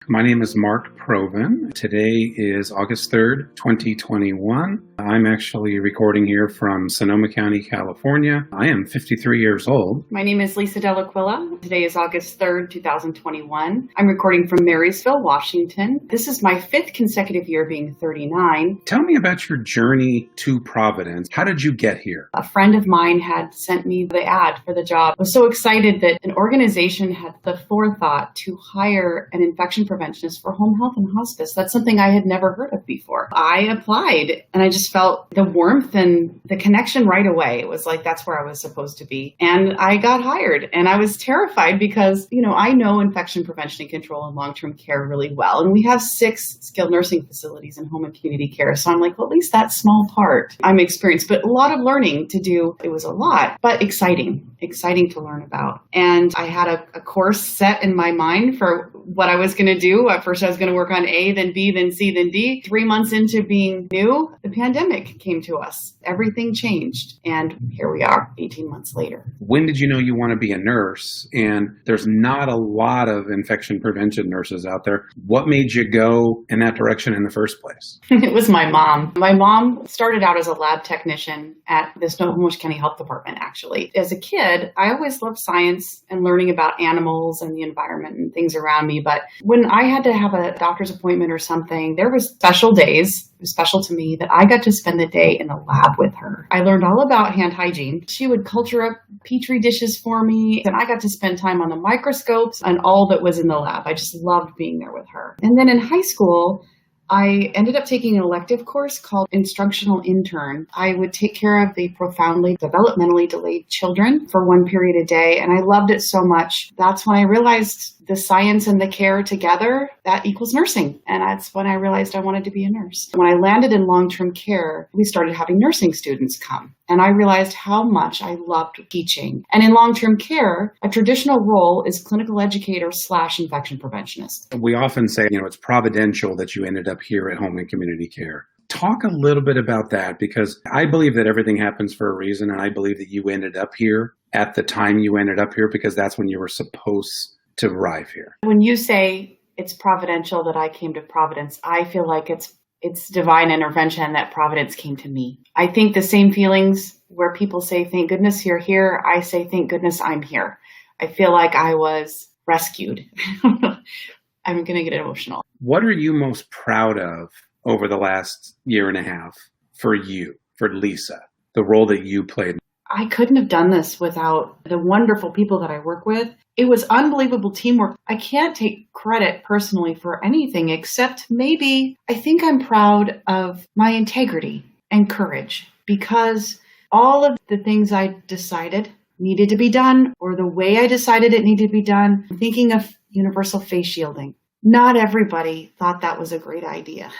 My name is Mark Provan. Today is August 3rd, 2021. I'm actually recording here from Sonoma County, California. I am 53 years old. My name is Lisa Dellaquila. Today is August 3rd, 2021. I'm recording from Marysville, Washington. This is my fifth consecutive year being 39. Tell me about your journey to Providence. How did you get here? A friend of mine had sent me the ad for the job. I was so excited that an organization had the forethought to hire an infection preventionist for home health and hospice. That's something I had never heard of before. I applied and I just felt the warmth and the connection right away. It was like, that's where I was supposed to be. And I got hired and I was terrified because, I know infection prevention and control and long-term care really well. And we have 6 skilled nursing facilities in home and community care. So I'm like, well, at least that small part I'm experienced, but a lot of learning to do. It was a lot, but exciting to learn about. And I had a course set in my mind for what I was going to do. At first I was going to work on A, then B, then C, then D. 3 months into being new, the pandemic came to us. Everything changed. And here we are 18 months later. When did you know you want to be a nurse? And there's not a lot of infection prevention nurses out there. What made you go in that direction in the first place? It was my mom. My mom started out as a lab technician at the Sonoma County Health Department, actually. As a kid, I always loved science and learning about animals and the environment and things around me. But when I had to have a doctor's appointment or something, there was special days. It was special to me that I got to spend the day in the lab with her. I learned all about hand hygiene. She would culture up petri dishes for me, and I got to spend time on the microscopes and all that was in the lab. I just loved being there with her. And then in high school, I ended up taking an elective course called Instructional Intern. I would take care of the profoundly developmentally delayed children for one period a day, and I loved it so much. That's when I realized the science and the care together, that equals nursing. And that's when I realized I wanted to be a nurse. When I landed in long-term care, we started having nursing students come. And I realized how much I loved teaching. And in long-term care, a traditional role is clinical educator / infection preventionist. We often say, it's providential that you ended up here at home and community care. Talk a little bit about that, because I believe that everything happens for a reason. And I believe that you ended up here at the time you ended up here, because that's when you were supposed to arrive here. When you say it's providential that I came to Providence, I feel like it's divine intervention that Providence came to me. I think the same feelings where people say, thank goodness you're here, I say, thank goodness I'm here. I feel like I was rescued. I'm going to get emotional. What are you most proud of over the last year and a half for you, for Lisa, the role that you played? I couldn't have done this without the wonderful people that I work with. It was unbelievable teamwork. I can't take credit personally for anything except maybe I think I'm proud of my integrity and courage, because all of the things I decided needed to be done, or the way I decided it needed to be done, thinking of universal face shielding. Not everybody thought that was a great idea.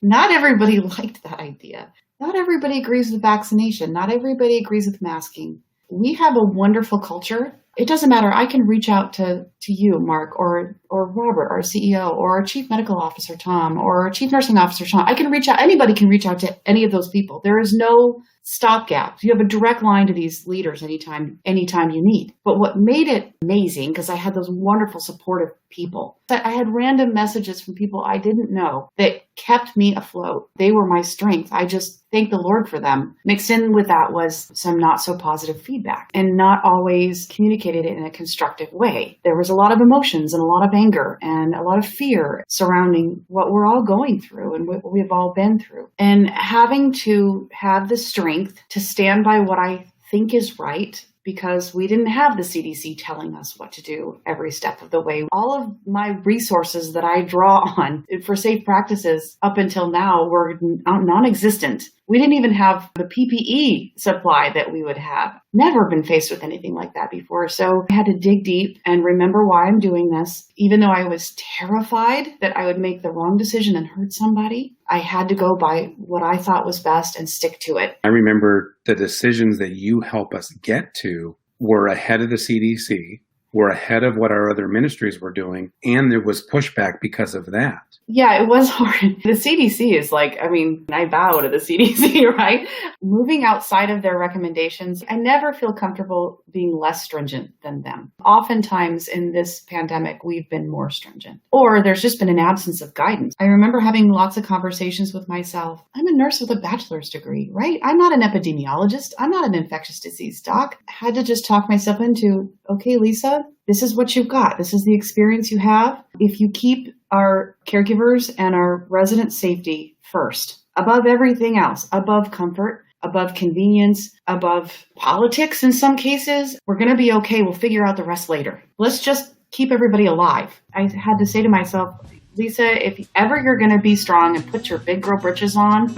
Not everybody liked that idea. Not everybody agrees with vaccination. Not everybody agrees with masking. We have a wonderful culture. It doesn't matter. I can reach out to you, Mark, or Robert, our CEO, or our Chief Medical Officer, Tom, or our Chief Nursing Officer, Tom. I can reach out. Anybody can reach out to any of those people. There is no stopgap. You have a direct line to these leaders anytime you need. But what made it amazing, because I had those wonderful supportive people, that I had random messages from people I didn't know that kept me afloat. They were my strength. I just thank the Lord for them. Mixed in with that was some not so positive feedback, and not always communicated it in a constructive way. There was a lot of emotions and a lot of anger and a lot of fear surrounding what we're all going through and what we've all been through. And having to have the strength to stand by what I think is right, because we didn't have the CDC telling us what to do every step of the way. All of my resources that I draw on for safe practices up until now were non-existent. We didn't even have the PPE supply that we would have. Never been faced with anything like that before. So I had to dig deep and remember why I'm doing this. Even though I was terrified that I would make the wrong decision and hurt somebody, I had to go by what I thought was best and stick to it. I remember the decisions that you help us get to were ahead of the CDC. were ahead of what our other ministries were doing, and there was pushback because of that. Yeah, it was hard. The CDC is like, I bow to the CDC, right? Moving outside of their recommendations, I never feel comfortable being less stringent than them. Oftentimes in this pandemic, we've been more stringent, or there's just been an absence of guidance. I remember having lots of conversations with myself. I'm a nurse with a bachelor's degree, right? I'm not an epidemiologist. I'm not an infectious disease doc. I had to just talk myself into, okay, Lisa, this is what you've got. This is the experience you have. If you keep our caregivers and our resident safety first, above everything else, above comfort, above convenience, above politics in some cases, we're going to be okay. We'll figure out the rest later. Let's just keep everybody alive. I had to say to myself, Lisa, if ever you're going to be strong and put your big girl britches on,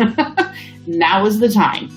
now is the time.